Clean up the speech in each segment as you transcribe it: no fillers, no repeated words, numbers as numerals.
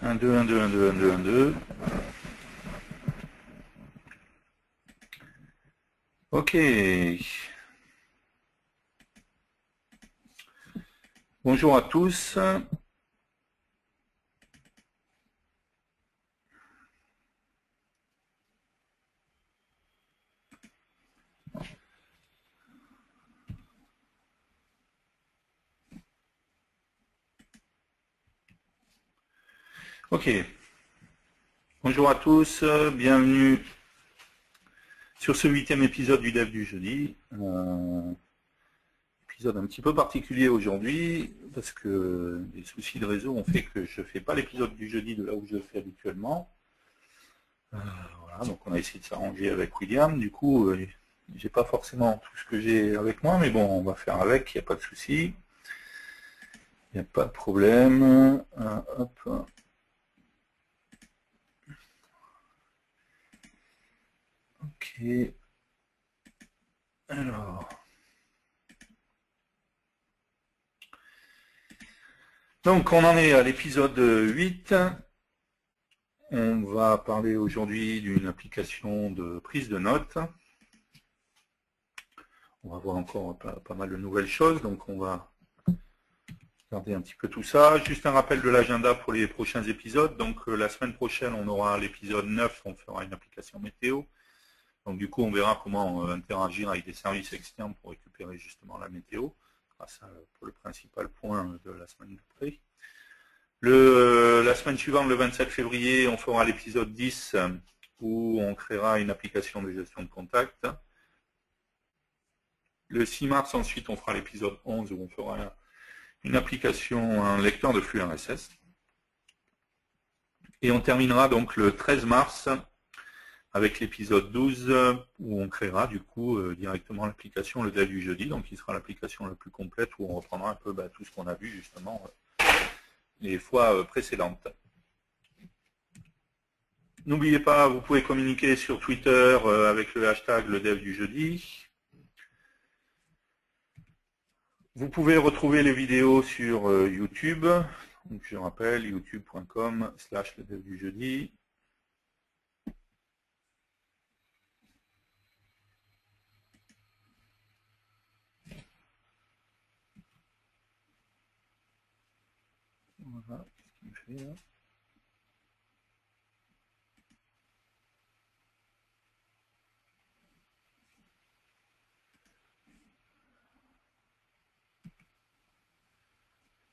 1, 2, 1, 2, 1, 2, 1, 2, 1, 2. Ok. Bonjour à tous. Ok. Bonjour à tous. Bienvenue sur ce 8e épisode du Dev du jeudi. Épisode un petit peu particulier aujourd'hui parce que des soucis de réseau ont fait que je ne fais pas l'épisode du jeudi de là où je le fais habituellement. Voilà, donc on a essayé de s'arranger avec William. Du coup, j'ai pas forcément tout ce que j'ai avec moi, mais bon, on va faire avec, il n'y a pas de souci. Il n'y a pas de problème. Hop. Ok. Alors. Donc on en est à l'épisode 8. On va parler aujourd'hui d'une application de prise de notes. On va voir encore pas mal de nouvelles choses, donc on va regarder un petit peu tout ça. Juste un rappel de l'agenda pour les prochains épisodes. Donc la semaine prochaine, on aura l'épisode 9, on fera une application météo. Donc du coup, on verra comment interagir avec des services externes pour récupérer justement la météo. C'est le principal point de la semaine d'après. La semaine suivante, le 27 février, on fera l'épisode 10 où on créera une application de gestion de contact. Le 6 mars, ensuite, on fera l'épisode 11 où on fera une application, un lecteur de flux RSS. Et on terminera donc le 13 mars avec l'épisode 12 où on créera du coup directement l'application le Dev du jeudi, donc qui sera l'application la plus complète où on reprendra un peu tout ce qu'on a vu justement les fois précédentes. N'oubliez pas, vous pouvez communiquer sur Twitter avec le hashtag le Dev du jeudi. Vous pouvez retrouver les vidéos sur YouTube. Donc, je rappelle, youtube.com/le Dev du jeudi. Voilà ce qu'il me fait là.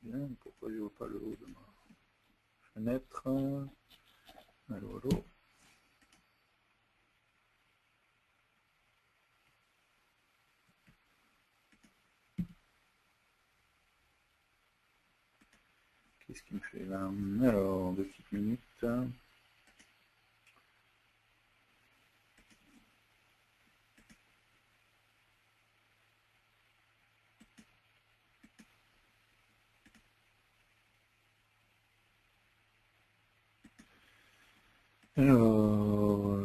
Bien, pourquoi je ne vois pas le haut de ma fenêtre? Allô, allô. Qu'est-ce qu'il me fait là? Alors, 2 petites minutes. Alors,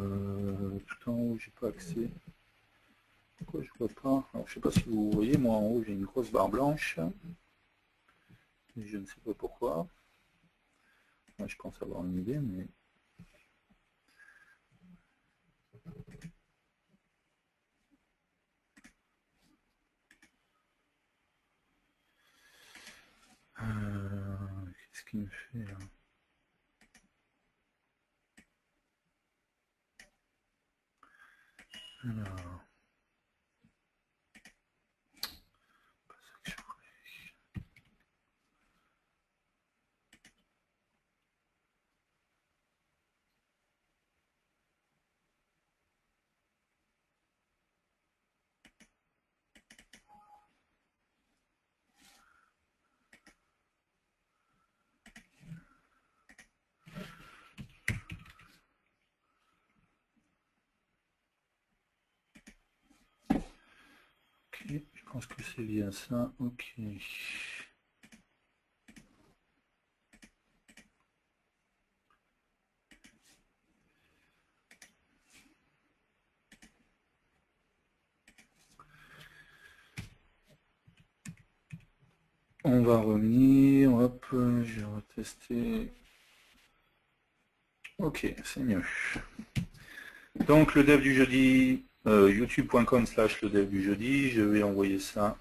tout en haut, j'ai pas accès. Pourquoi je vois pas? Alors, je sais pas si vous voyez, moi en haut, j'ai une grosse barre blanche. Et je ne sais pas pourquoi. Moi, je pense avoir une idée, mais... Qu'est-ce qu'il me fait là? Alors... Ok, je pense que c'est lié à ça. Ok. On va revenir, hop, je vais retester. Ok, c'est mieux. Donc le dev du jeudi, youtube.com/le dev du jeudi, je vais envoyer ça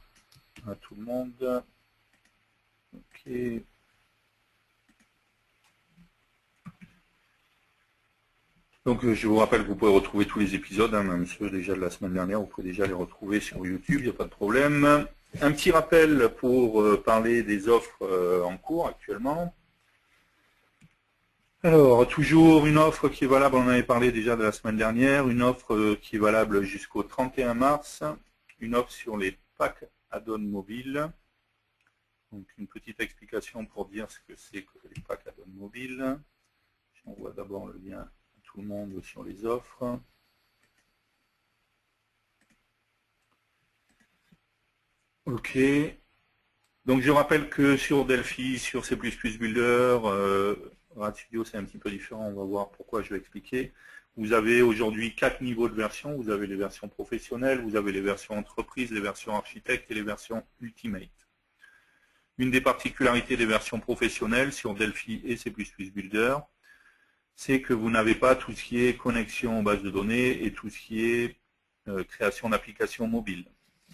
à tout le monde. Ok. Donc je vous rappelle que vous pouvez retrouver tous les épisodes, hein, même ceux déjà de la semaine dernière, vous pouvez déjà les retrouver sur YouTube, il n'y a pas de problème. Un petit rappel pour parler des offres en cours actuellement. Alors, toujours une offre qui est valable, on en avait parlé déjà de la semaine dernière, une offre qui est valable jusqu'au 31 mars, une offre sur les packs add-on mobiles. Donc une petite explication pour dire ce que c'est que les packs add-on mobiles. J'envoie d'abord le lien à tout le monde sur les offres. Ok. Donc je rappelle que sur Delphi, sur C++ Builder, RadStudio c'est un petit peu différent, on va voir pourquoi je vais expliquer. Vous avez aujourd'hui 4 niveaux de version, vous avez les versions professionnelles, vous avez les versions entreprise, les versions architecte et les versions ultimate. Une des particularités des versions professionnelles sur Delphi et C++ Builder, c'est que vous n'avez pas tout ce qui est connexion aux bases de données et tout ce qui est création d'applications mobiles.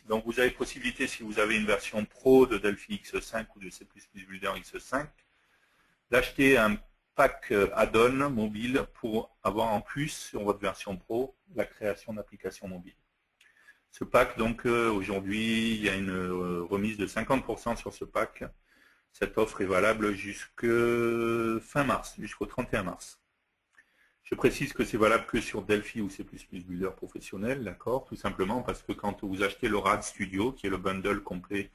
Donc vous avez possibilité, si vous avez une version pro de Delphi X5 ou de C++ Builder X5, d'acheter un pack add-on mobile pour avoir en plus sur votre version pro la création d'applications mobiles. Ce pack, donc aujourd'hui, il y a une remise de 50% sur ce pack. Cette offre est valable jusqu'au fin mars, jusqu'au 31 mars. Je précise que c'est valable que sur Delphi ou C++ Builder professionnel, d'accord, tout simplement parce que quand vous achetez le RadStudio, qui est le bundle complet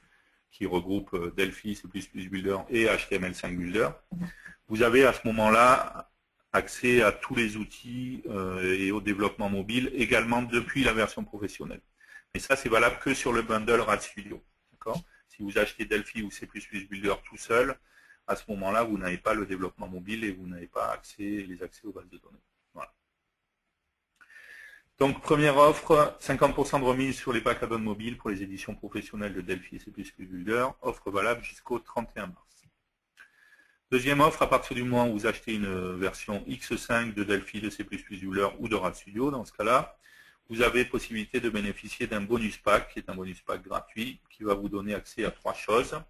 qui regroupe Delphi, C++ Builder et HTML5 Builder, vous avez à ce moment-là accès à tous les outils et au développement mobile, également depuis la version professionnelle. Mais ça, c'est valable que sur le bundle RadStudio, d'accord. Si vous achetez Delphi ou C++ Builder tout seul, à ce moment-là, vous n'avez pas le développement mobile et vous n'avez pas les accès aux bases de données. Voilà. Donc, première offre, 50% de remise sur les packs add-on mobiles pour les éditions professionnelles de Delphi et C++ Builder. Offre valable jusqu'au 31 mars. Deuxième offre, à partir du moment où vous achetez une version X5 de Delphi, de C++ Builder ou de RadStudio, dans ce cas-là, vous avez possibilité de bénéficier d'un bonus pack, qui est un bonus pack gratuit, qui va vous donner accès à 3 choses.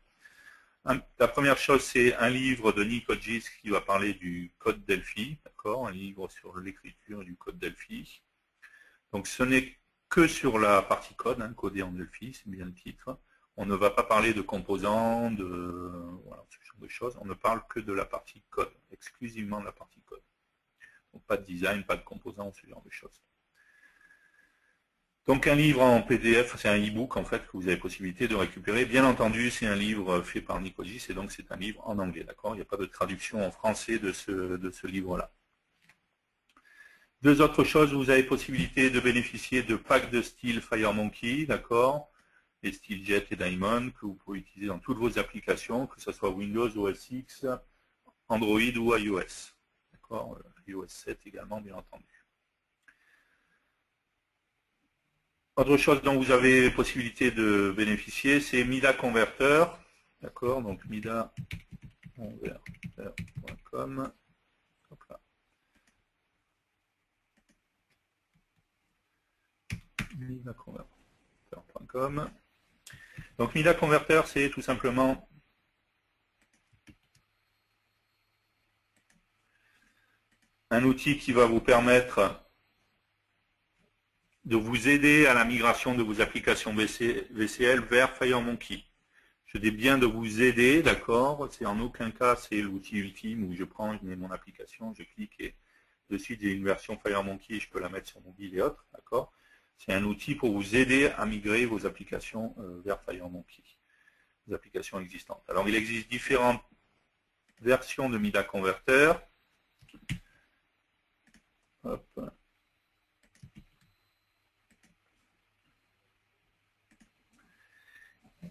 La première chose, c'est un livre de Nick Hodges qui va parler du code Delphi, d'accord, un livre sur l'écriture du code Delphi. Donc ce n'est que sur la partie code, hein, codé en Delphi, c'est bien le titre. On ne va pas parler de composants, voilà, ce genre de choses. On ne parle que de la partie code, exclusivement de la partie code. Donc pas de design, pas de composants, ce genre de choses. Donc un livre en PDF, c'est un e-book en fait que vous avez possibilité de récupérer. Bien entendu, c'est un livre fait par Nick Hodges et donc c'est un livre en anglais, d'accord. Il n'y a pas de traduction en français de ce livre-là. Deux autres choses, vous avez possibilité de bénéficier de packs de style FireMonkey, d'accord, et StyleJet et Diamond que vous pouvez utiliser dans toutes vos applications, que ce soit Windows, OS X, Android ou iOS, d'accord, iOS 7 également, bien entendu. Autre chose dont vous avez possibilité de bénéficier, c'est MIDA Converter, d'accord, donc MIDAconverter.com. MIDAconverter.com. Donc MIDA Converter, c'est tout simplement un outil qui va vous permettre de vous aider à la migration de vos applications VCL vers FireMonkey. Je dis bien de vous aider, d'accord, c'est en aucun cas c'est l'outil ultime où je mets mon application, je clique et de suite j'ai une version FireMonkey et je peux la mettre sur mobile et autres, d'accord. C'est un outil pour vous aider à migrer vos applications vers FireMonkey, les applications existantes. Alors il existe différentes versions de MIDA Converter. Hop.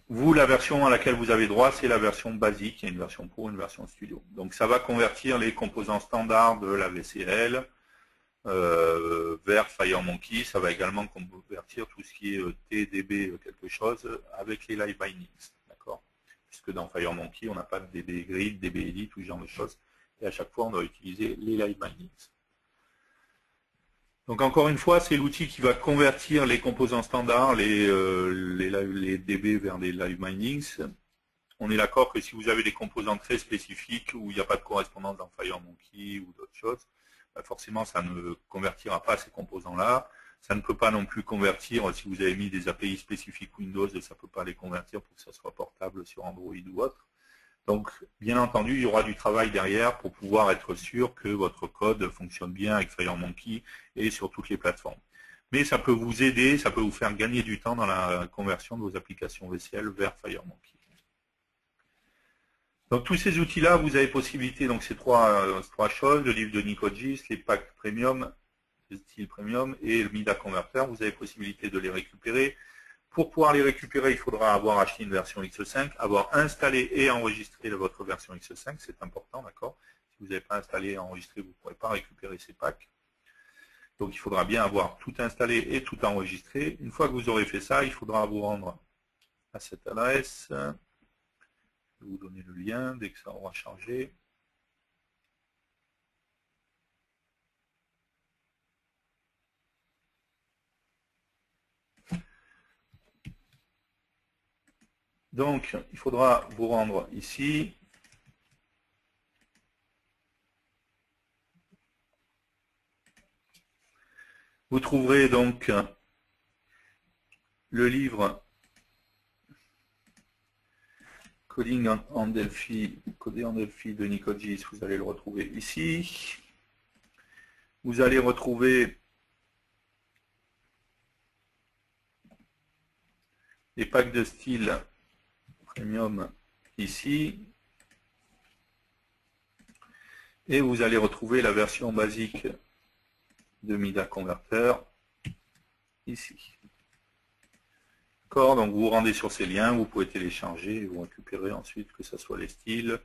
Vous, la version à laquelle vous avez droit, c'est la version basique. Il y a une version pro, une version studio. Donc ça va convertir les composants standards de la VCL vers FireMonkey. Ça va également convertir tout ce qui est TDB quelque chose avec les live bindings. D'accord. Puisque dans FireMonkey, on n'a pas de DB grid, DB edit, tout ce genre de choses. Et à chaque fois, on doit utiliser les live bindings. Donc encore une fois, c'est l'outil qui va convertir les composants standards, les DB vers des live bindings. On est d'accord que si vous avez des composants très spécifiques où il n'y a pas de correspondance dans FireMonkey ou d'autres choses, forcément ça ne convertira pas ces composants-là. Ça ne peut pas non plus convertir, si vous avez mis des API spécifiques Windows, ça ne peut pas les convertir pour que ça soit portable sur Android ou autre. Donc, bien entendu, il y aura du travail derrière pour pouvoir être sûr que votre code fonctionne bien avec FireMonkey et sur toutes les plateformes. Mais ça peut vous aider, ça peut vous faire gagner du temps dans la conversion de vos applications VCL vers FireMonkey. Donc, tous ces outils-là, vous avez possibilité, donc ces trois choses, le livre de Nikogis, les packs premium, le style premium et le MIDA converter, vous avez possibilité de les récupérer. Pour pouvoir les récupérer, il faudra avoir acheté une version X5, avoir installé et enregistré votre version X5, c'est important, d'accord? Si vous n'avez pas installé et enregistré, vous ne pourrez pas récupérer ces packs. Donc il faudra bien avoir tout installé et tout enregistré. Une fois que vous aurez fait ça, il faudra vous rendre à cette adresse. Je vais vous donner le lien dès que ça aura chargé. Donc, il faudra vous rendre ici. Vous trouverez donc le livre Coding en Delphi, Codé en Delphi de Nikogis, vous allez le retrouver ici. Vous allez retrouver les packs de style premium ici. Et vous allez retrouver la version basique de MIDA Converter ici. D'accord, donc vous vous rendez sur ces liens, vous pouvez télécharger et vous récupérer ensuite que ce soit les styles,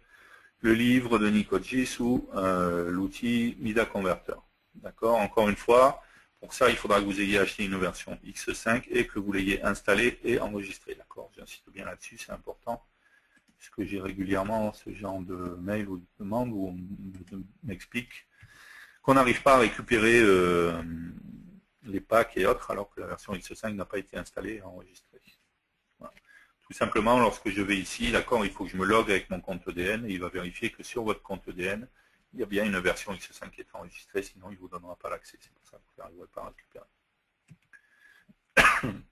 le livre de Nikogis ou l'outil MIDA Converter. D'accord, encore une fois, pour ça il faudra que vous ayez acheté une version X5 et que vous l'ayez installée et enregistrée. D'accord, j'insiste bien là-dessus, c'est important. Puisque j'ai régulièrement ce genre de mail ou de demande où on m'explique qu'on n'arrive pas à récupérer les packs et autres alors que la version X5 n'a pas été installée et enregistrée. Voilà. Tout simplement, lorsque je vais ici, d'accord, il faut que je me logue avec mon compte EDN et il va vérifier que sur votre compte EDN, il y a bien une version X5 qui est enregistrée, sinon il ne vous donnera pas l'accès. C'est pour ça que vous n'arriverez pas à récupérer.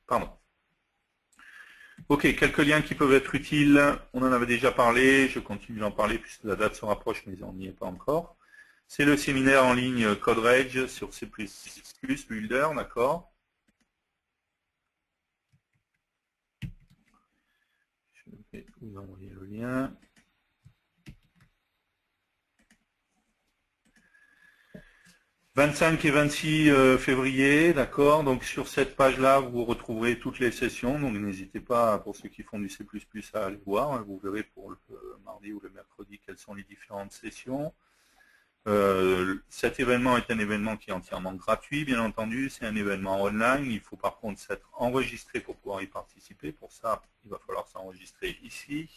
Pardon. Ok, quelques liens qui peuvent être utiles. On en avait déjà parlé, je continue d'en parler puisque la date se rapproche, mais on n'y est pas encore. C'est le séminaire en ligne CodeRage sur C++ Builder, d'accord? Je vais vous envoyer le lien. « 25 et 26 février, d'accord. Donc sur cette page-là, vous retrouverez toutes les sessions. Donc n'hésitez pas, pour ceux qui font du C++, à aller voir. Vous verrez pour le mardi ou le mercredi quelles sont les différentes sessions. Cet événement est un événement qui est entièrement gratuit, bien entendu. C'est un événement online. Il faut par contre s'être enregistré pour pouvoir y participer. Pour ça, il va falloir s'enregistrer ici.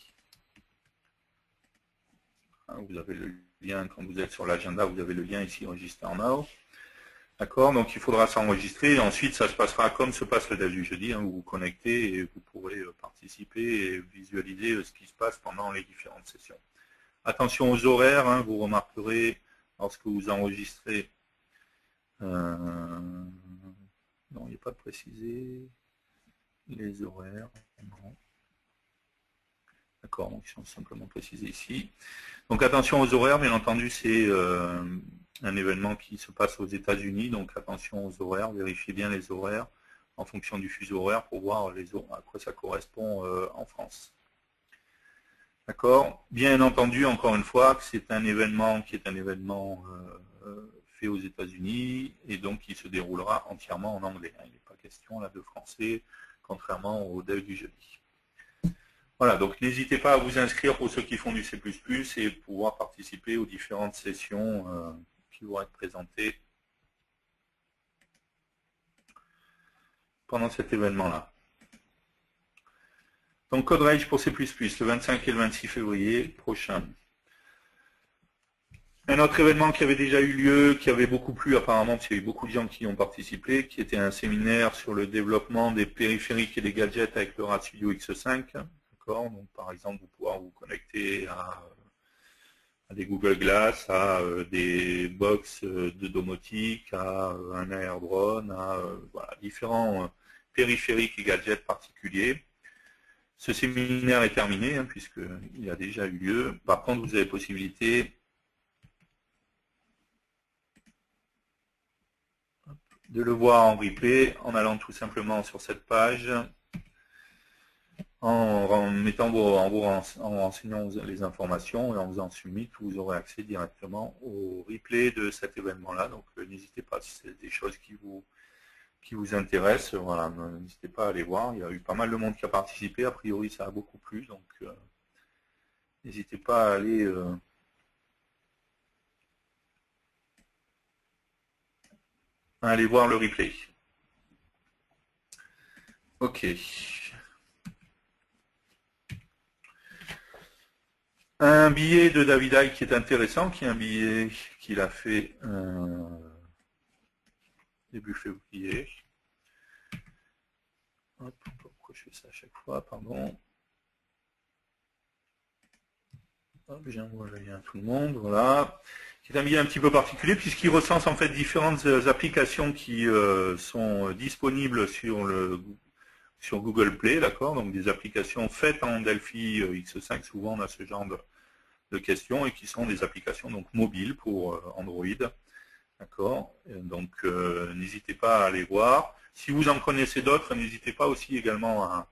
Vous avez le lien, quand vous êtes sur l'agenda, vous avez le lien ici, Register Now. D'accord, donc il faudra s'enregistrer et ensuite ça se passera comme se passe le dev du jeudi, vous vous connectez et vous pourrez participer et visualiser ce qui se passe pendant les différentes sessions. Attention aux horaires, vous remarquerez lorsque vous enregistrez, non, il n'y a pas de préciser les horaires, non. D'accord, donc ils sont simplement précisés ici. Donc attention aux horaires, bien entendu, c'est un événement qui se passe aux États-Unis, donc attention aux horaires, vérifiez bien les horaires en fonction du fuseau horaire pour voir à quoi ça correspond en France. D'accord. Bien entendu, encore une fois, que c'est un événement qui est un événement fait aux États-Unis et donc qui se déroulera entièrement en anglais. Il n'est pas question là de français, contrairement au dev du jeudi. Voilà, donc n'hésitez pas à vous inscrire pour ceux qui font du C++ et pouvoir participer aux différentes sessions qui vont être présentées pendant cet événement-là. Donc CodeRage pour C++, le 25 et le 26 février prochain. Un autre événement qui avait déjà eu lieu, qui avait beaucoup plu apparemment, parce qu'il y a eu beaucoup de gens qui y ont participé, qui était un séminaire sur le développement des périphériques et des gadgets avec le RAD Studio X5. D'accord. Donc par exemple, vous pourrez vous connecter à des Google Glass, à des box de domotique, à un air drone, à voilà, différents périphériques et gadgets particuliers. Ce séminaire est terminé, hein, puisqu'il a déjà eu lieu. Par contre, vous avez possibilité de le voir en replay en allant tout simplement sur cette page, en mettant en renseignant les informations et en faisant submit, vous aurez accès directement au replay de cet événement-là. Donc n'hésitez pas, si c'est des choses qui vous intéressent, voilà, n'hésitez pas à aller voir. Il y a eu pas mal de monde qui a participé, a priori ça a beaucoup plu, donc n'hésitez pas à aller voir le replay. Ok. Un billet de David Icke qui est intéressant, qui est un billet qu'il a fait début février. Hop, pourquoi je fais ça à chaque fois, pardon. Hop, j'envoie le lien à tout le monde, voilà. C'est un billet un petit peu particulier puisqu'il recense en fait différentes applications qui sont disponibles sur Google Play, d'accord. Donc des applications faites en Delphi X5, souvent on a ce genre de questions et qui sont des applications donc mobiles pour Android, d'accord. Donc n'hésitez pas à aller voir. Si vous en connaissez d'autres, n'hésitez pas aussi également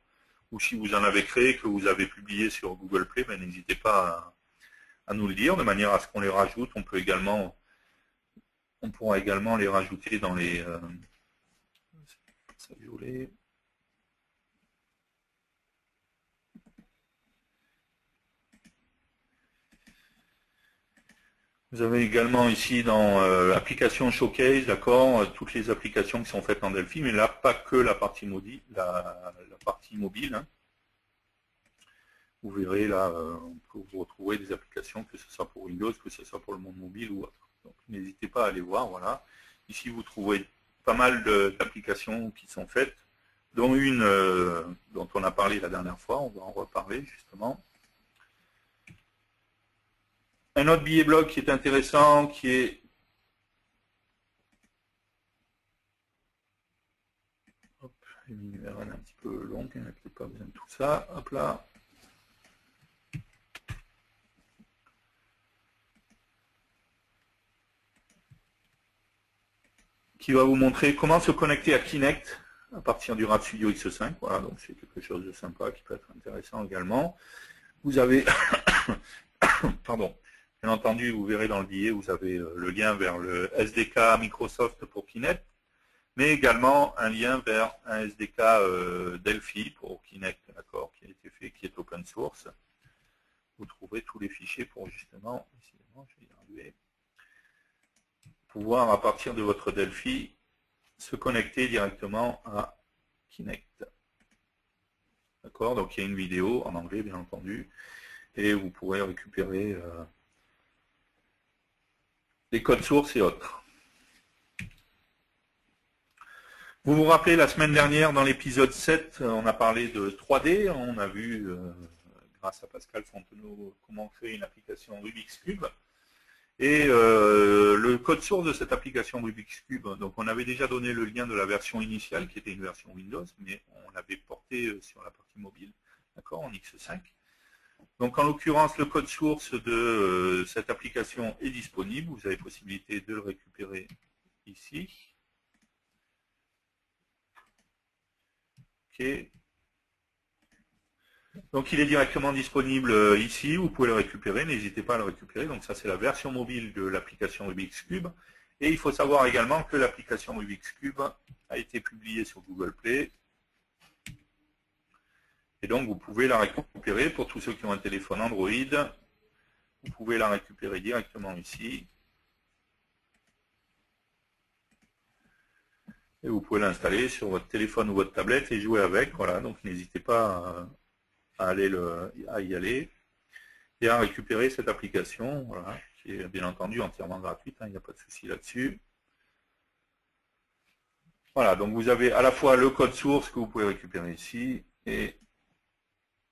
ou si vous en avez créé, que vous avez publié sur Google Play, ben, n'hésitez pas à nous le dire, de manière à ce qu'on les rajoute. On pourra également les rajouter dans les Vous avez également ici dans l'application Showcase, d'accord, toutes les applications qui sont faites en Delphi, mais là pas que la partie mobile, la partie mobile. Hein. Vous verrez là, on peut vous retrouver des applications, que ce soit pour Windows, que ce soit pour le monde mobile ou autre. Donc n'hésitez pas à aller voir, voilà. Ici vous trouverez pas mal d'applications qui sont faites, dont une dont on a parlé la dernière fois, on va en reparler justement. Un autre billet blog qui est intéressant, qui est une URL un petit peu longue, il n'y a peut-être pas besoin de tout ça. Hop là. Qui va vous montrer comment se connecter à Kinect à partir du RAD Studio X5. Voilà, donc c'est quelque chose de sympa qui peut être intéressant également. Vous avez, pardon, bien entendu, vous verrez dans le billet, vous avez le lien vers le SDK Microsoft pour Kinect, mais également un lien vers un SDK Delphi pour Kinect, d'accord, qui a été fait, qui est open source. Vous trouverez tous les fichiers pour justement, je vais y arriver, pouvoir à partir de votre Delphi se connecter directement à Kinect. D'accord, donc il y a une vidéo en anglais bien entendu, et vous pourrez récupérer les codes sources et autres. Vous vous rappelez, la semaine dernière, dans l'épisode 7, on a parlé de 3D, on a vu, grâce à Pascal Fontenot, comment créer une application Rubik's Cube. Et le code source de cette application Rubik's Cube, donc on avait déjà donné le lien de la version initiale, qui était une version Windows, mais on l'avait porté sur la partie mobile, d'accord, en X5. Donc en l'occurrence, le code source de cette application est disponible, vous avez possibilité de le récupérer ici. Ok. Donc il est directement disponible ici, vous pouvez le récupérer, n'hésitez pas à le récupérer. Donc ça c'est la version mobile de l'application Rubik's Cube. Et il faut savoir également que l'application Rubik's Cube a été publiée sur Google Play. Et donc vous pouvez la récupérer pour tous ceux qui ont un téléphone Android. Vous pouvez la récupérer directement ici. Et vous pouvez l'installer sur votre téléphone ou votre tablette et jouer avec. Voilà, donc n'hésitez pas à y aller et à récupérer cette application, voilà, qui est bien entendu entièrement gratuite, hein, il n'y a pas de souci là-dessus. Voilà, donc vous avez à la fois le code source que vous pouvez récupérer ici et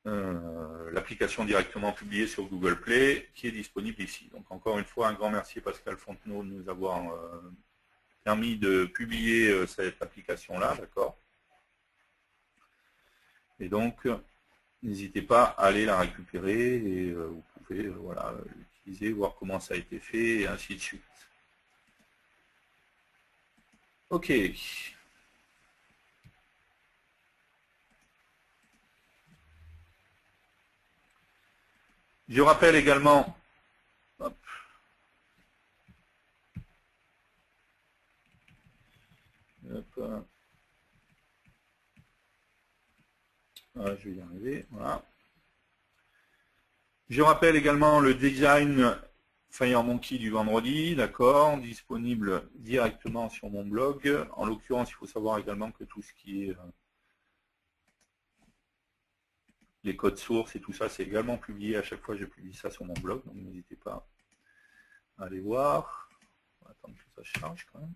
l'application directement publiée sur Google Play qui est disponible ici. Donc encore une fois, un grand merci à Pascal Fontenot de nous avoir permis de publier cette application-là, d'accord. Et donc, n'hésitez pas à aller la récupérer et vous pouvez voilà, l'utiliser, voir comment ça a été fait et ainsi de suite. Ok. Je rappelle également, hop, hop, ah, je vais y arriver, voilà. Je rappelle également le design FireMonkey du vendredi, d'accord, disponible directement sur mon blog. En l'occurrence, il faut savoir également que tout ce qui est les codes sources et tout ça, c'est également publié. À chaque fois, je publie ça sur mon blog, donc n'hésitez pas à aller voir. On va attendre que ça charge quand même.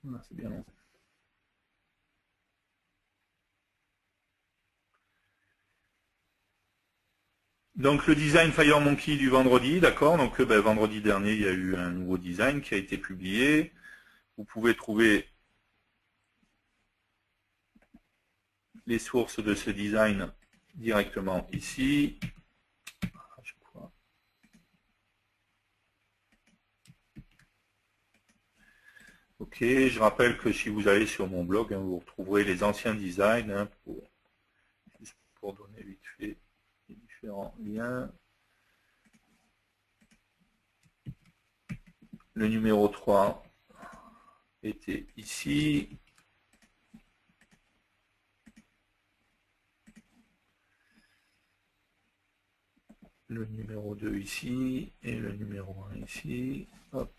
Voilà, c'est bien long. Donc le design FireMonkey du vendredi, d'accord. Donc vendredi dernier, il y a eu un nouveau design qui a été publié. Vous pouvez trouver les sources de ce design directement ici. Ok, je rappelle que si vous allez sur mon blog, hein, vous retrouverez les anciens designs hein, pour donner vite fait les différents liens. Le numéro 3 était ici. Le numéro 2 ici et le numéro 1 ici. Hop.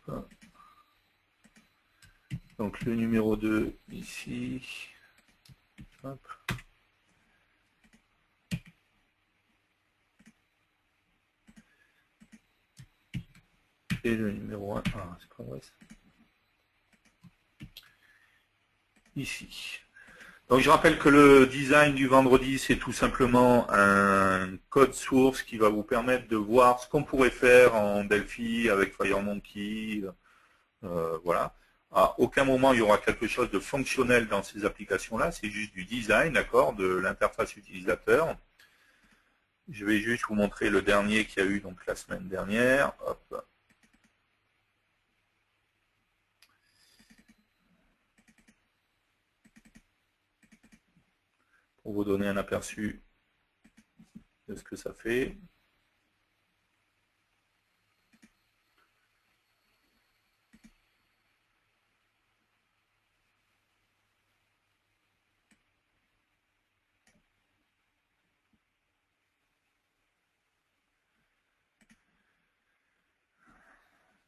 Donc le numéro 2 ici. Hop. Et le numéro 1. Ah, c'est pas vrai ça. Ici. Donc je rappelle que le design du vendredi, c'est tout simplement un code source qui va vous permettre de voir ce qu'on pourrait faire en Delphi avec FireMonkey. Voilà. À aucun moment il y aura quelque chose de fonctionnel dans ces applications-là, c'est juste du design, d'accord, de l'interface utilisateur. Je vais juste vous montrer le dernier qu'il y a eu donc la semaine dernière. Hop. Pour vous donner un aperçu de ce que ça fait.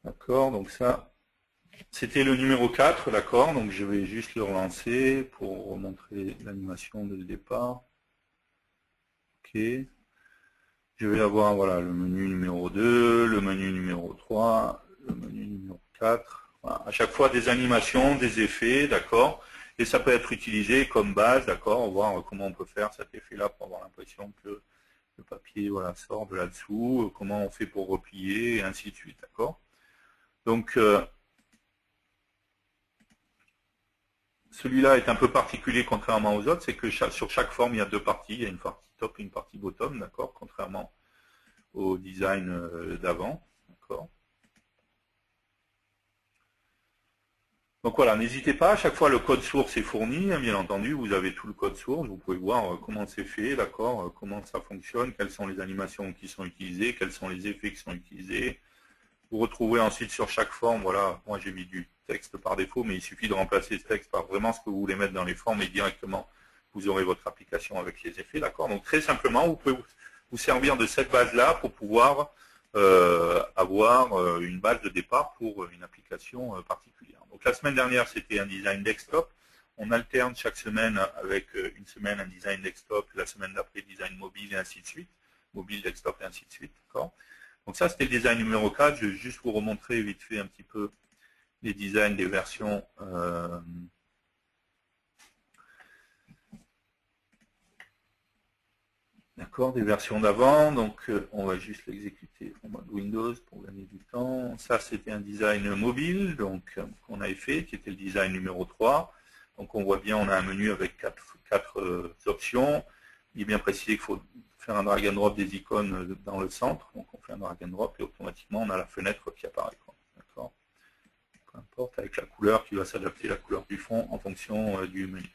D'accord, donc ça, c'était le numéro 4, d'accord, donc je vais juste le relancer pour remontrer l'animation dès le départ. Ok. Je vais avoir voilà, le menu numéro 2, le menu numéro 3, le menu numéro 4. Voilà. À chaque fois des animations, des effets, d'accord. Et ça peut être utilisé comme base, d'accord. On va voir comment on peut faire cet effet-là pour avoir l'impression que le papier voilà, sort de là-dessous, comment on fait pour replier, et ainsi de suite, d'accord. Donc, celui-là est un peu particulier contrairement aux autres, c'est que sur chaque forme, il y a deux parties. Il y a une partie top et une partie bottom, d'accord, contrairement au design d'avant, d'accord. Donc voilà, n'hésitez pas, à chaque fois le code source est fourni, hein, bien entendu, vous avez tout le code source, vous pouvez voir comment c'est fait, d'accord, comment ça fonctionne, quelles sont les animations qui sont utilisées, quels sont les effets qui sont utilisés. Vous retrouvez ensuite sur chaque forme, voilà, moi j'ai mis du texte par défaut, mais il suffit de remplacer ce texte par vraiment ce que vous voulez mettre dans les formes et directement vous aurez votre application avec les effets, d'accord. Donc très simplement, vous pouvez vous servir de cette base-là pour pouvoir avoir une base de départ pour une application particulière. Donc la semaine dernière, c'était un design desktop. on alterne chaque semaine avec une semaine un design desktop, la semaine d'après design mobile et ainsi de suite. Mobile, desktop et ainsi de suite. Donc ça, c'était le design numéro 4. Je vais juste vous remontrer vite fait un petit peu les designs des versions d'accord, des versions d'avant. Donc on va juste l'exécuter en mode Windows pour gagner du temps. Ça, c'était un design mobile donc qu'on avait fait, qui était le design numéro 3. Donc on voit bien, on a un menu avec quatre options. Il est bien précisé qu'il faut faire un drag and drop des icônes dans le centre. Donc on fait un drag and drop et automatiquement on a la fenêtre qui apparaît. D'accord. Peu importe, avec la couleur qui va s'adapter à la couleur du fond en fonction du menu.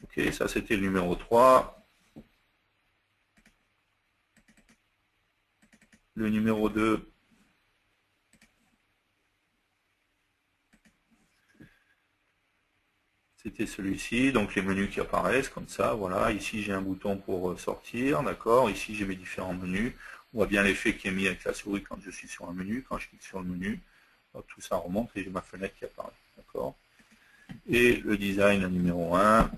Ok, ça c'était le numéro 3. Le numéro 2. C'était celui-ci, donc les menus qui apparaissent comme ça, voilà. Ici j'ai un bouton pour sortir, d'accord. Ici j'ai mes différents menus. On voit bien l'effet qui est mis avec la souris quand je suis sur un menu. Quand je clique sur le menu, tout ça remonte et j'ai ma fenêtre qui apparaît, d'accord. Et le design numéro 1.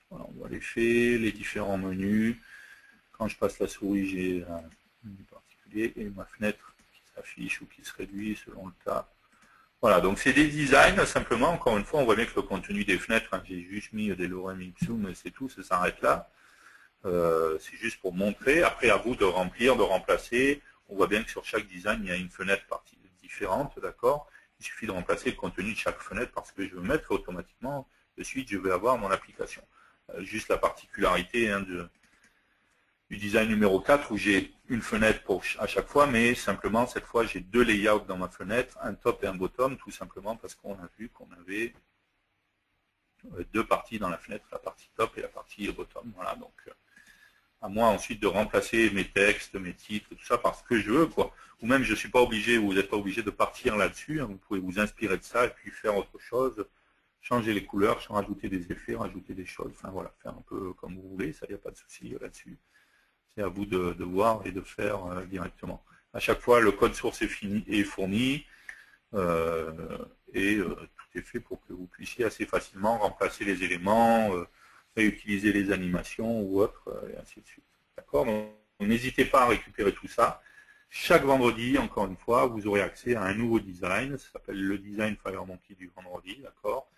Voilà, on voit l'effet, les différents menus. Quand je passe la souris, j'ai un menu particulier et ma fenêtre qui s'affiche ou qui se réduit selon le cas. Voilà, donc c'est des designs, simplement, encore une fois, on voit bien que le contenu des fenêtres, hein, j'ai juste mis des lorem ipsum, mais c'est tout, ça s'arrête là. C'est juste pour montrer, après à vous de remplir, de remplacer. On voit bien que sur chaque design, il y a une fenêtre différente, d'accord. Il suffit de remplacer le contenu de chaque fenêtre parce que je veux mettre automatiquement, de suite, je vais avoir mon application. Juste la particularité hein, du design numéro 4 où j'ai une fenêtre à chaque fois, mais simplement cette fois j'ai deux layouts dans ma fenêtre, un top et un bottom, tout simplement parce qu'on a vu qu'on avait deux parties dans la fenêtre, la partie top et la partie bottom. Voilà, donc à moi ensuite de remplacer mes textes, mes titres, tout ça par ce que je veux, quoi. Ou même je ne suis pas obligé, vous n'êtes pas obligé de partir là-dessus, hein, vous pouvez vous inspirer de ça et puis faire autre chose, changer les couleurs, rajouter des effets, rajouter des choses, enfin voilà, faire un peu comme vous voulez, ça, il n'y a pas de souci là-dessus. C'est à vous de voir et de faire directement. À chaque fois, le code source est fourni et tout est fait pour que vous puissiez assez facilement remplacer les éléments, réutiliser les animations ou autres, et ainsi de suite. D'accord. Donc, n'hésitez pas à récupérer tout ça. Chaque vendredi, encore une fois, vous aurez accès à un nouveau design. Ça s'appelle le design FireMonkey du vendredi. D'accord.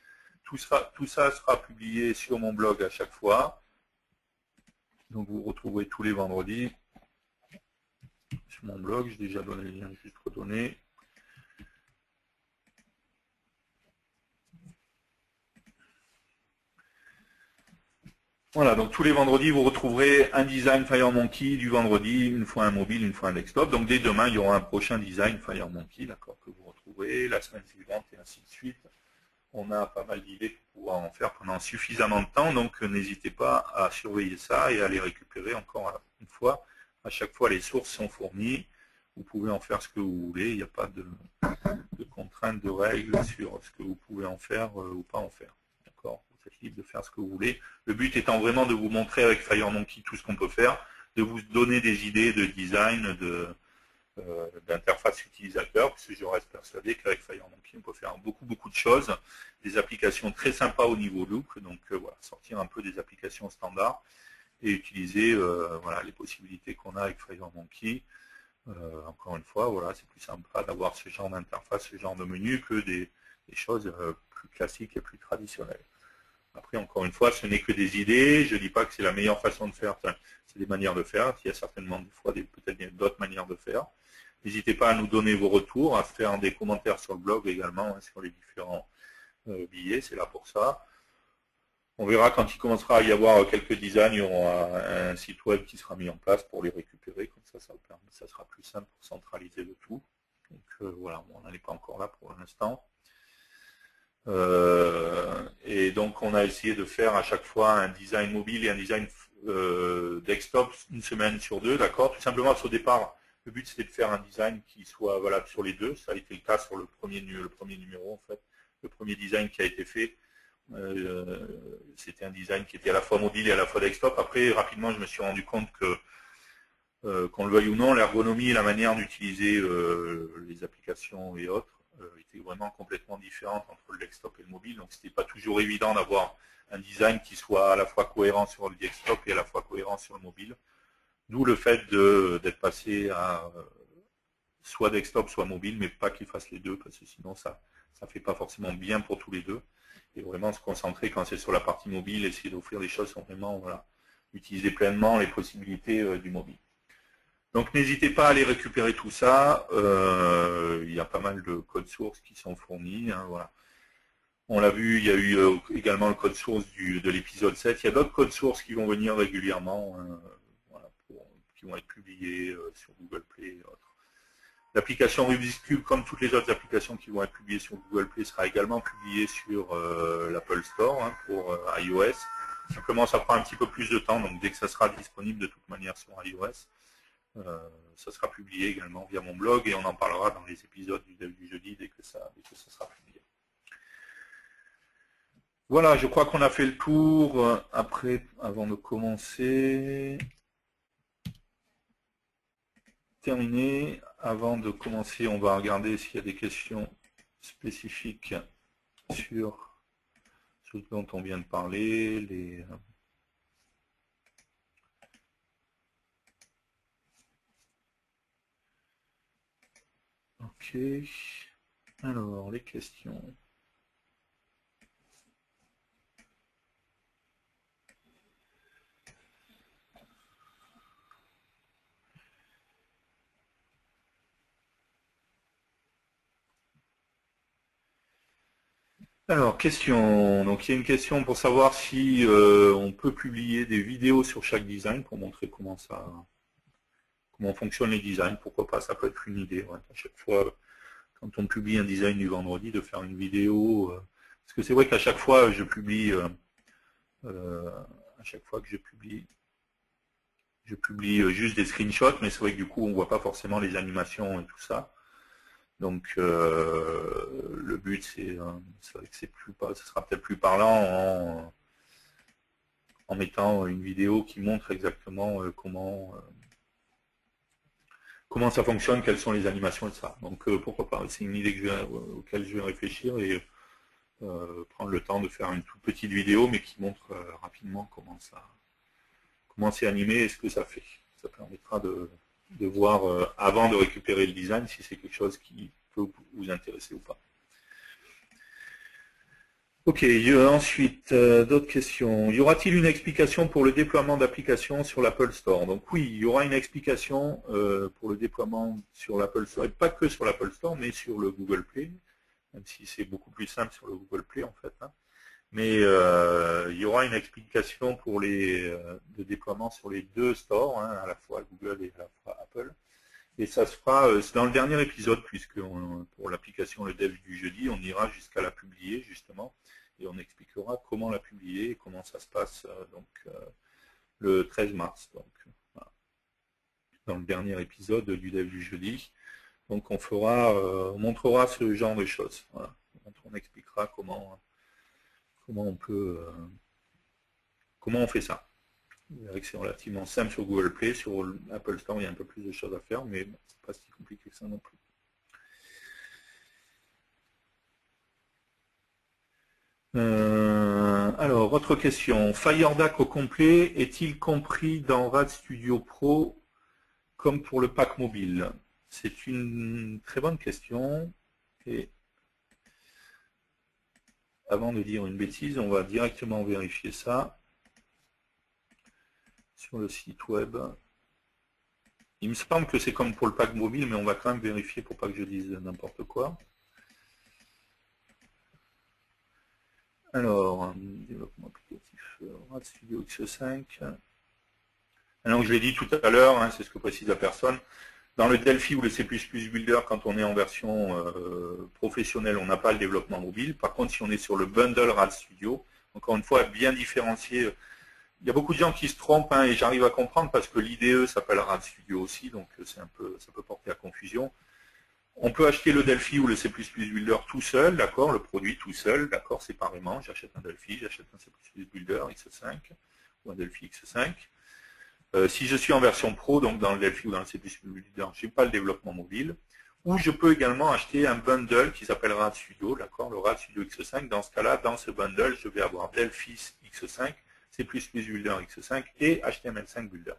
Tout ça sera publié sur mon blog à chaque fois. Donc vous retrouverez tous les vendredis sur mon blog. J'ai déjà donné les liens, juste redonner. Voilà, donc tous les vendredis, vous retrouverez un design FireMonkey du vendredi, une fois un mobile, une fois un desktop. Donc dès demain, il y aura un prochain design FireMonkey, d'accord, que vous retrouverez la semaine suivante et ainsi de suite. On a pas mal d'idées pour pouvoir en faire pendant suffisamment de temps, donc n'hésitez pas à surveiller ça et à les récupérer encore une fois. À chaque fois, les sources sont fournies. Vous pouvez en faire ce que vous voulez. Il n'y a pas de contraintes, de règles sur ce que vous pouvez en faire ou pas en faire. D'accord. Vous êtes libre de faire ce que vous voulez. Le but étant vraiment de vous montrer avec FireMonkey tout ce qu'on peut faire, de vous donner des idées de design, d'interface utilisateur, parce que je reste persuadé qu'avec FireMonkey, on peut faire beaucoup de choses, des applications très sympas au niveau look, donc voilà, sortir un peu des applications standards et utiliser voilà, les possibilités qu'on a avec FireMonkey. Encore une fois, voilà, c'est plus sympa d'avoir ce genre d'interface, ce genre de menu que des choses plus classiques et plus traditionnelles. Après, encore une fois, ce n'est que des idées. Je ne dis pas que c'est la meilleure façon de faire. Enfin, c'est des manières de faire. Il y a certainement des fois peut-être d'autres manières de faire. N'hésitez pas à nous donner vos retours, à faire des commentaires sur le blog également, hein, sur les différents billets. C'est là pour ça. On verra quand il commencera à y avoir quelques designs, il y aura un site web qui sera mis en place pour les récupérer. Comme ça sera plus simple pour centraliser le tout. Donc voilà, on n'en est pas encore là pour l'instant. Et donc on a essayé de faire à chaque fois un design mobile et un design desktop une semaine sur deux, d'accord. Tout simplement parce qu'au départ, le but c'était de faire un design qui soit valable sur les deux. Ça a été le cas sur le premier numéro en fait. Le premier design qui a été fait, C'était un design qui était à la fois mobile et à la fois desktop. Après, rapidement, je me suis rendu compte que, qu'on le veuille ou non, l'ergonomie et la manière d'utiliser les applications et autres étaient vraiment complètement différentes entre le desktop et le mobile. Donc, c'était pas toujours évident d'avoir un design qui soit à la fois cohérent sur le desktop et à la fois cohérent sur le mobile. D'où le fait d'être passé à soit desktop, soit mobile, mais pas qu'il fasse les deux, parce que sinon ça fait pas forcément bien pour tous les deux. Et vraiment se concentrer quand c'est sur la partie mobile, essayer d'offrir des choses sans vraiment utiliser pleinement les possibilités du mobile. Donc n'hésitez pas à aller récupérer tout ça. Il y a pas mal de codes sources qui sont fournis. Hein, voilà. On l'a vu, il y a eu également le code source de l'épisode 7. Il y a d'autres codes sources qui vont venir régulièrement, voilà, qui vont être publiés sur Google Play et autres. L'application Rubik's Cube, comme toutes les autres applications qui vont être publiées sur Google Play, sera également publiée sur l'Apple Store hein, pour iOS. Simplement, ça prend un petit peu plus de temps, donc dès que ça sera disponible de toute manière sur iOS, ça sera publié également via mon blog et on en parlera dans les épisodes du jeudi dès que ça sera publié. Voilà, je crois qu'on a fait le tour. Après, avant de commencer, terminé. Avant de commencer, on va regarder s'il y a des questions spécifiques sur ce dont on vient de parler. Ok. Alors, les questions. Alors, question. Donc, il y a une question pour savoir si on peut publier des vidéos sur chaque design pour montrer comment fonctionnent les designs. Pourquoi pas, ça peut être une idée. Ouais. À chaque fois, quand on publie un design du vendredi, de faire une vidéo. Parce que c'est vrai qu'à chaque fois, je publie, je publie juste des screenshots, mais c'est vrai que du coup, on ne voit pas forcément les animations et tout ça. Donc le but, c'est vrai que ce sera peut-être plus parlant en mettant une vidéo qui montre exactement comment ça fonctionne, quelles sont les animations et ça. Donc pourquoi pas, c'est une idée auquel je vais réfléchir et prendre le temps de faire une toute petite vidéo, mais qui montre rapidement comment c'est animé et ce que ça fait. Ça permettra de voir avant de récupérer le design si c'est quelque chose qui peut vous intéresser ou pas. Ok, ensuite, d'autres questions. Y aura-t-il une explication pour le déploiement d'applications sur l'Apple Store? Donc oui, il y aura une explication pour le déploiement sur l'Apple Store, et pas que sur l'Apple Store, mais sur le Google Play, même si c'est beaucoup plus simple sur le Google Play en fait. Hein. Mais il y aura une explication pour le déploiement sur les deux stores, hein, à la fois Google et à la fois Apple. Et ça se fera dans le dernier épisode, puisque pour l'application Le Dev du jeudi, on ira jusqu'à la publier justement, et on expliquera comment la publier et comment ça se passe le 13 mars. Donc, voilà, dans le dernier épisode du Dev du jeudi. Donc on montrera ce genre de choses. Voilà. On expliquera comment on fait ça. Vous verrez que c'est relativement simple sur Google Play. Sur l'Apple Store, il y a un peu plus de choses à faire, mais bon, c'est pas si compliqué que ça non plus. Alors, autre question. FireDAC au complet est-il compris dans RAD Studio Pro comme pour le pack mobile? C'est une très bonne question. Et avant de dire une bêtise, on va directement vérifier ça sur le site web. Il me semble que c'est comme pour le pack mobile, mais on va quand même vérifier pour pas que je dise n'importe quoi. Alors, développement applicatif, RAD Studio X5. Alors, je l'ai dit tout à l'heure, hein, c'est ce que précise la personne. Dans le Delphi ou le C++ Builder, quand on est en version professionnelle, on n'a pas le développement mobile. Par contre, si on est sur le bundle RAD Studio, encore une fois, bien différencié. Il y a beaucoup de gens qui se trompent, hein, et j'arrive à comprendre parce que l'IDE s'appelle RAD Studio aussi, donc ça peut porter à confusion. On peut acheter le Delphi ou le C++ Builder tout seul, d'accord, le produit tout seul, d'accord, séparément. J'achète un Delphi, j'achète un C++ Builder X5 ou un Delphi X5. Si je suis en version pro, donc dans le Delphi ou dans le C++ Builder, je n'ai pas le développement mobile. Ou je peux également acheter un bundle qui s'appelle RAD Studio, d'accord, le RAD Studio X5. Dans ce cas-là, dans ce bundle, je vais avoir Delphi X5, C++ Builder X5 et HTML5 Builder.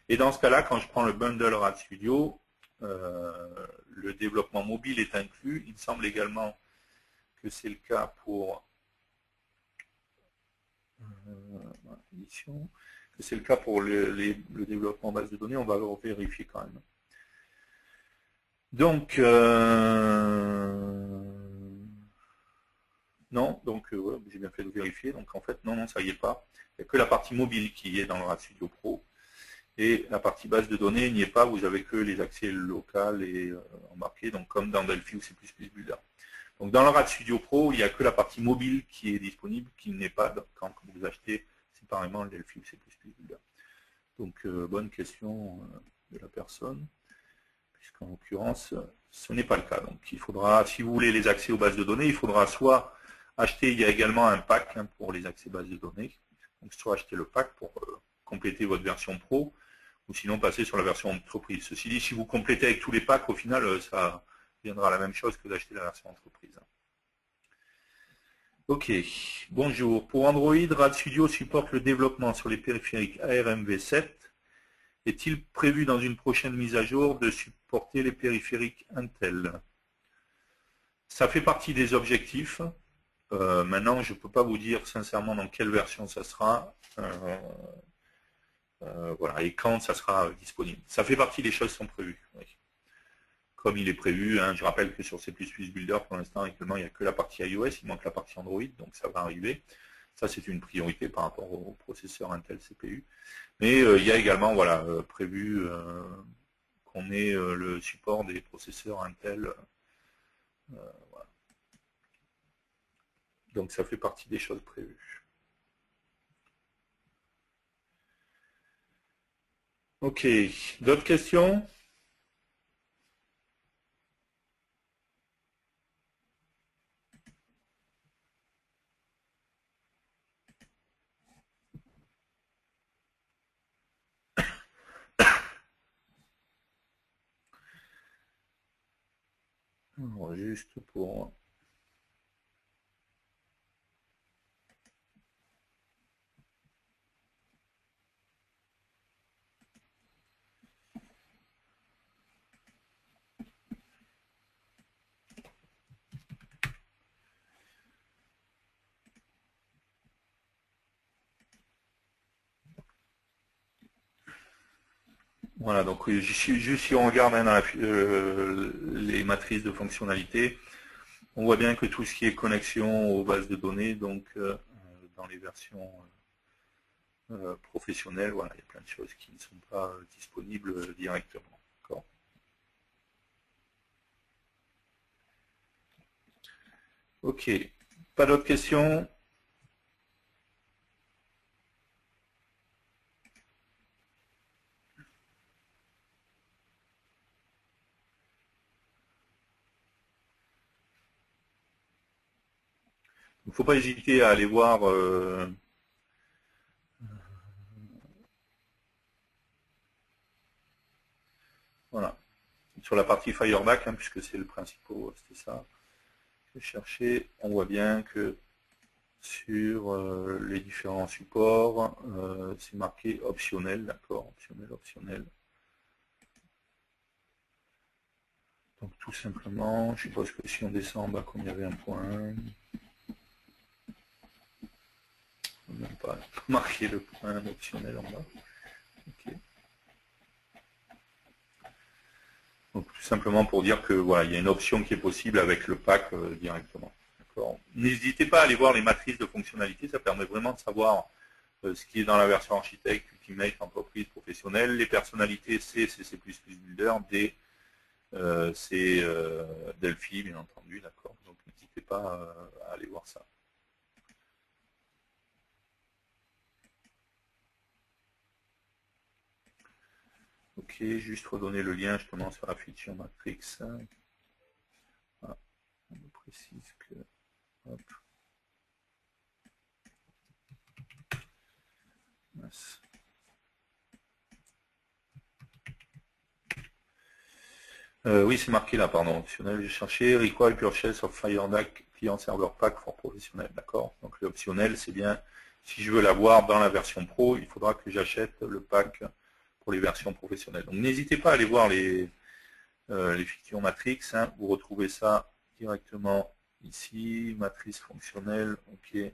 Et dans ce cas-là, quand je prends le bundle RAD Studio, le développement mobile est inclus. Il me semble également que c'est le cas pour le développement base de données. On va vérifier quand même. Donc, non, donc ouais, j'ai bien fait de vérifier. Donc en fait, non, ça y est pas. Il n'y a que la partie mobile qui est dans le RAD Studio Pro. Et la partie base de données n'y est pas, vous avez que les accès locaux et embarqués, donc comme dans Delphi ou C++ Builder. Donc dans le RAD Studio Pro, il n'y a que la partie mobile qui est disponible, qui n'est pas quand vous achetez séparément le Delphi ou C++ Builder. Donc bonne question de la personne, puisqu'en l'occurrence, ce n'est pas le cas. Donc il faudra, si vous voulez les accès aux bases de données, il faudra soit acheter, il y a également un pack pour les accès bases de données, donc soit acheter le pack pour compléter votre version pro, ou sinon passer sur la version entreprise. Ceci dit, si vous complétez avec tous les packs, au final, ça viendra la même chose que d'acheter la version entreprise. Ok, bonjour. Pour Android, RAD Studio supporte le développement sur les périphériques ARMv7. Est-il prévu dans une prochaine mise à jour de supporter les périphériques Intel? Ça fait partie des objectifs. Maintenant, je ne peux pas vous dire sincèrement dans quelle version ça sera. Voilà, et quand ça sera disponible. Ça fait partie des choses qui sont prévues. Oui. Comme il est prévu, hein, je rappelle que sur C++ Builder, pour l'instant, actuellement, il n'y a que la partie iOS, il manque la partie Android, donc ça va arriver. Ça, c'est une priorité par rapport au processeur Intel CPU. Mais il y a également voilà, prévu qu'on ait le support des processeurs Intel. Voilà. Donc ça fait partie des choses prévues. Ok, d'autres questions? Alors, juste pour... Voilà, donc juste si on regarde dans les matrices de fonctionnalité, on voit bien que tout ce qui est connexion aux bases de données, donc dans les versions professionnelles, voilà, il y a plein de choses qui ne sont pas disponibles directement. Ok, pas d'autres questions? Il ne faut pas hésiter à aller voir voilà, sur la partie Fireback, hein, puisque c'est le principal, c'était ça. Je vais chercher, on voit bien que sur les différents supports, c'est marqué optionnel, d'accord, optionnel. Donc tout simplement, je suppose que si on descend en bas comme il y avait un point, on n'a même pas marqué le point optionnel en bas. Okay. Donc tout simplement pour dire que voilà, il y a une option qui est possible avec le pack directement. N'hésitez pas à aller voir les matrices de fonctionnalités, ça permet vraiment de savoir ce qui est dans la version architecte, Ultimate, entreprise, professionnelle. Les personnalités, C, C++ Builder, D, c'est Delphi, bien entendu, d'accord. Donc n'hésitez pas à aller voir ça. Ok, juste redonner le lien justement sur la feature Matrix. précise que... Hop. Mince. Oui, c'est marqué là, pardon. Optionnel, j'ai cherché Require Purchase of FireDAC Client Server Pack for Professionnel, d'accord. Donc l'optionnel, c'est bien, si je veux l'avoir dans la version pro, il faudra que j'achète le pack pour les versions professionnelles. Donc n'hésitez pas à aller voir les fictions Matrix, hein. Vous retrouvez ça directement ici, matrice fonctionnelle, ok. Je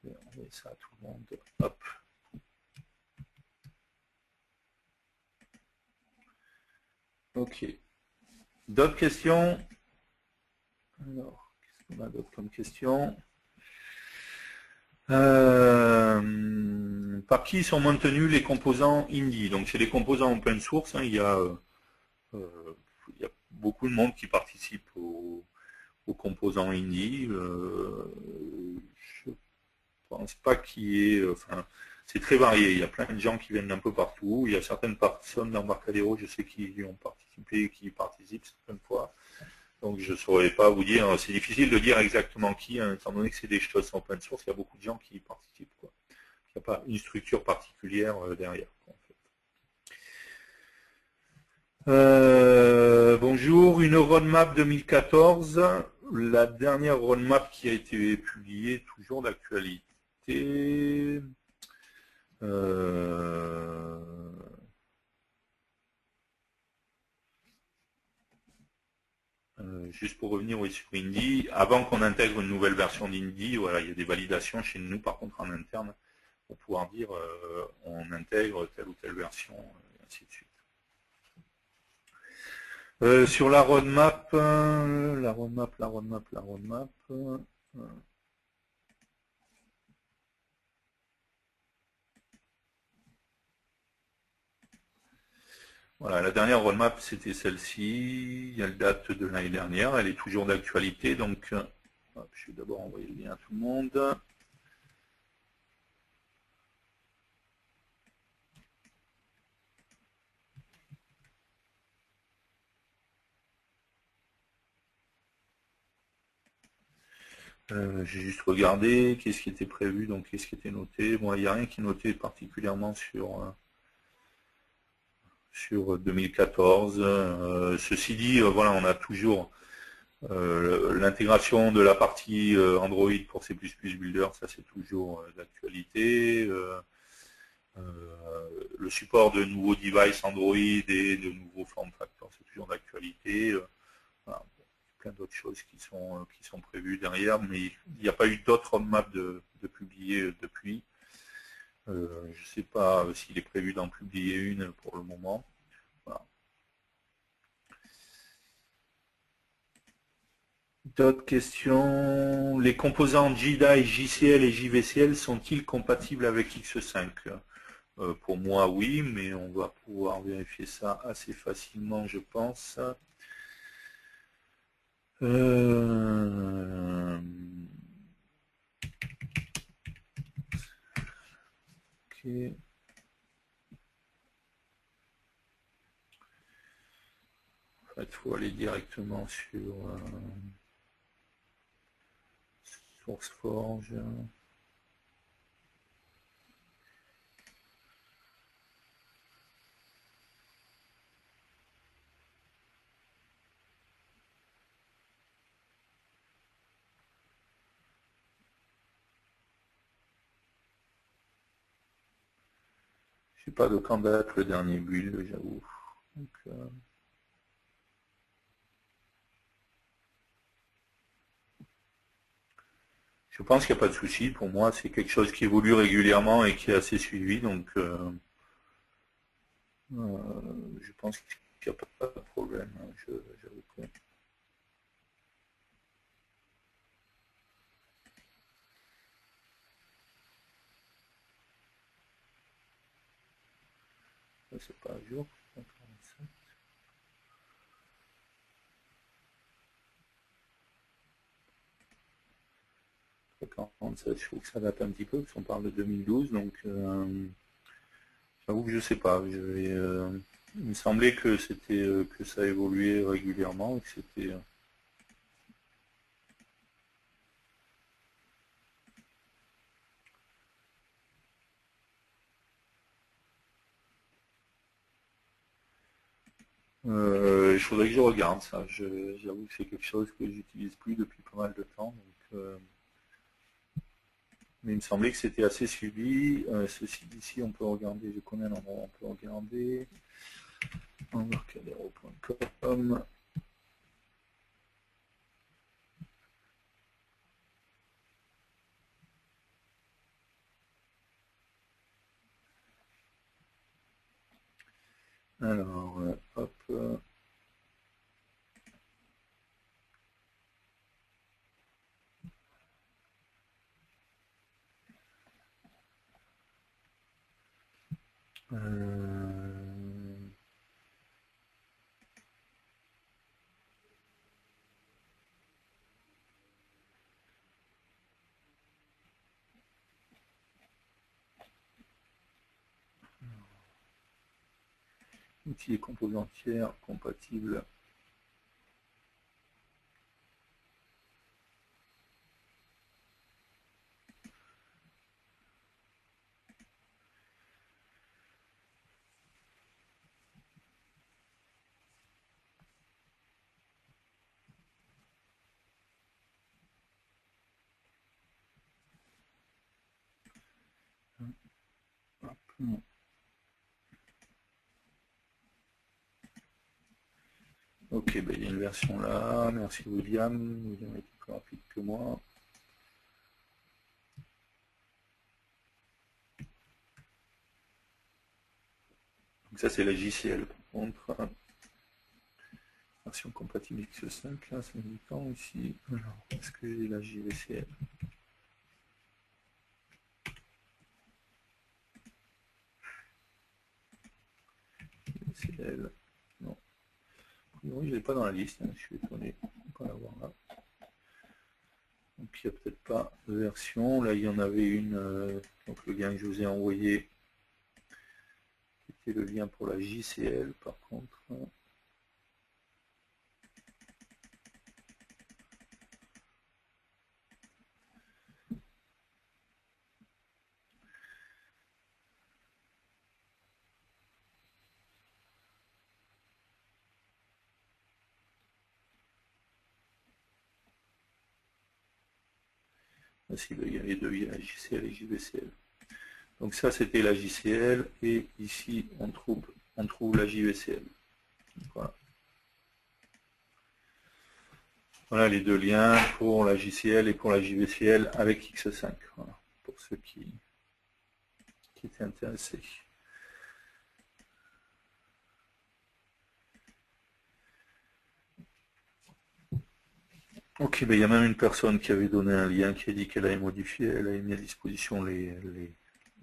vais envoyer ça à tout le monde, hop. Ok. D'autres questions? Alors, qu'est-ce qu'on a d'autre comme question? Par qui sont maintenus les composants Indie? Donc c'est les composants open source, hein. Il y a beaucoup de monde qui participe aux composants Indie. Je pense pas qu'il y ait... Enfin, c'est très varié. Il y a plein de gens qui viennent d'un peu partout. Il y a certaines personnes d'Embarcadero, je sais, qui y ont participé, qui y participent certaines fois. Donc je ne saurais pas vous dire, c'est difficile de dire exactement qui, hein, étant donné que c'est des choses open source, il y a beaucoup de gens qui y participent, quoi. Il n'y a pas une structure particulière derrière, quoi, en fait. Bonjour, une roadmap 2014, la dernière roadmap qui a été publiée, toujours d'actualité. Juste pour revenir sur Indie, avant qu'on intègre une nouvelle version d'Indie, voilà, il y a des validations chez nous, par contre en interne, pour pouvoir dire on intègre telle ou telle version, et ainsi de suite. Sur la roadmap, la roadmap. Voilà, la dernière roadmap c'était celle-ci, il y a le date de l'année dernière, elle est toujours d'actualité, donc je vais d'abord envoyer le lien à tout le monde. J'ai juste regardé qu'est-ce qui était prévu, donc qu'est-ce qui était noté. Bon, il n'y a rien qui est noté particulièrement sur 2014. Ceci dit, voilà, on a toujours l'intégration de la partie Android pour C++ Builder, ça c'est toujours d'actualité. Le support de nouveaux devices Android et de nouveaux form factors, c'est toujours d'actualité. Voilà, plein d'autres choses qui sont prévues derrière, mais il n'y a pas eu d'autres roadmaps de publier depuis. Je ne sais pas s'il est prévu d'en publier une pour le moment. Voilà. D'autres questions? Les composants JDI, JCL et JVCL sont-ils compatibles avec X5? Pour moi, oui, mais on va pouvoir vérifier ça assez facilement, je pense. Ok. En fait, il faut aller directement sur SourceForge. Je sais pas de quand date le dernier build, j'avoue. Je pense qu'il n'y a pas de souci. Pour moi, c'est quelque chose qui évolue régulièrement et qui est assez suivi. Donc, je pense qu'il n'y a pas de problème. J'avoue que... C'est pas à jour. 47, je trouve que ça date un petit peu, parce qu'on parle de 2012, donc j'avoue que je sais pas. Il me semblait que c'était que ça évoluait régulièrement, et que c'était Il faudrait que je regarde ça. J'avoue que c'est quelque chose que j'utilise plus depuis pas mal de temps. Donc, mais il me semblait que c'était assez suivi. Ceci d'ici, on peut regarder. Je connais un endroit où on peut regarder. Embarcadero.com. Alors, hop. Outils et composants tiers compatibles. Hop. Ok, ben, il y a une version là. Merci William. William est plus rapide que moi. Donc ça c'est la JCL. Par contre, version compatible X5, là, c'est du temps ici. Alors, est-ce que j'ai la JVCL? JVCL, non. Oui, je ne l'ai pas dans la liste, hein. Je suis étonné de ne pas l'avoir là. Donc il n'y a peut-être pas de version. Là, il y en avait une, donc le lien que je vous ai envoyé, c'était le lien pour la JCL, par contre. Si, il y a les deux, il y a la JCL et JVCL. Donc ça, c'était la JCL, et ici, on trouve la JVCL. Voilà. Voilà les deux liens pour la JCL et pour la JVCL avec X5. Voilà, pour ceux qui étaient intéressés. Ok, ben il y a même une personne qui avait donné un lien qui a dit qu'elle avait modifié, elle avait mis à disposition les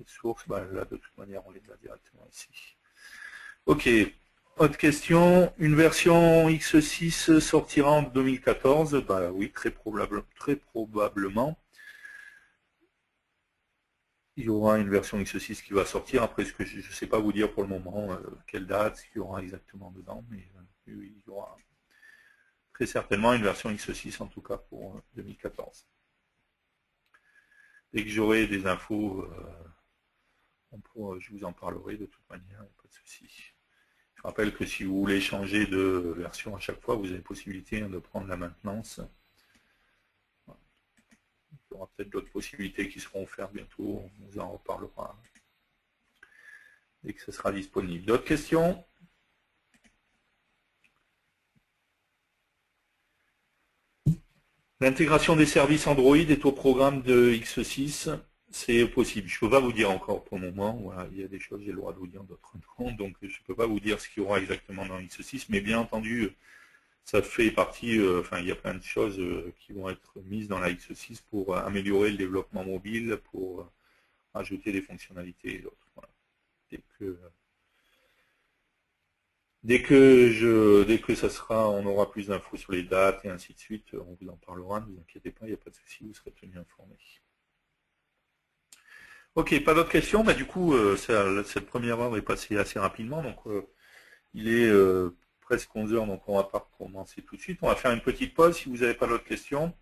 sources. Ben, là, de toute manière, on les a directement ici. Ok, autre question. Une version X6 sortira en 2014? Ben oui, très probablement. Il y aura une version X6 qui va sortir. Après, ce que je ne sais pas vous dire pour le moment quelle date, ce qu'il y aura exactement dedans, mais oui, il y aura très certainement une version X6 en tout cas pour 2014. Dès que j'aurai des infos, je vous en parlerai de toute manière, pas de souci. Je rappelle que si vous voulez changer de version à chaque fois, vous avez possibilité de prendre la maintenance. Il y aura peut-être d'autres possibilités qui seront offertes bientôt, on vous en reparlera dès que ce sera disponible. D'autres questions? L'intégration des services Android est au programme de X6, c'est possible. Je ne peux pas vous dire encore pour le moment. Voilà, il y a des choses, j'ai le droit de vous dire, d'autres non. Donc je ne peux pas vous dire ce qu'il y aura exactement dans X6, mais bien entendu, ça fait partie, enfin il y a plein de choses qui vont être mises dans la X6 pour améliorer le développement mobile, pour ajouter des fonctionnalités et d'autres. Voilà. Dès que ça sera, on aura plus d'infos sur les dates et ainsi de suite, on vous en parlera, ne vous inquiétez pas, il n'y a pas de souci, vous serez tenu informé. Ok, pas d'autres questions, bah, du coup, cette première heure est passée assez rapidement, donc il est presque 11 heures, donc on va pas commencer tout de suite. On va faire une petite pause si vous n'avez pas d'autres questions.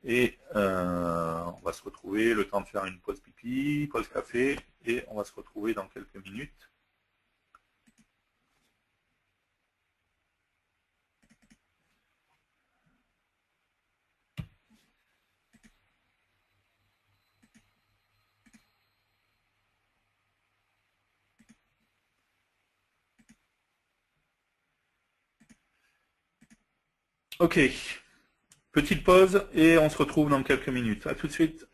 Et on va se retrouver, le temps de faire une pause pipi, pause café, et on va se retrouver dans quelques minutes. Ok. Petite pause et on se retrouve dans quelques minutes. À tout de suite.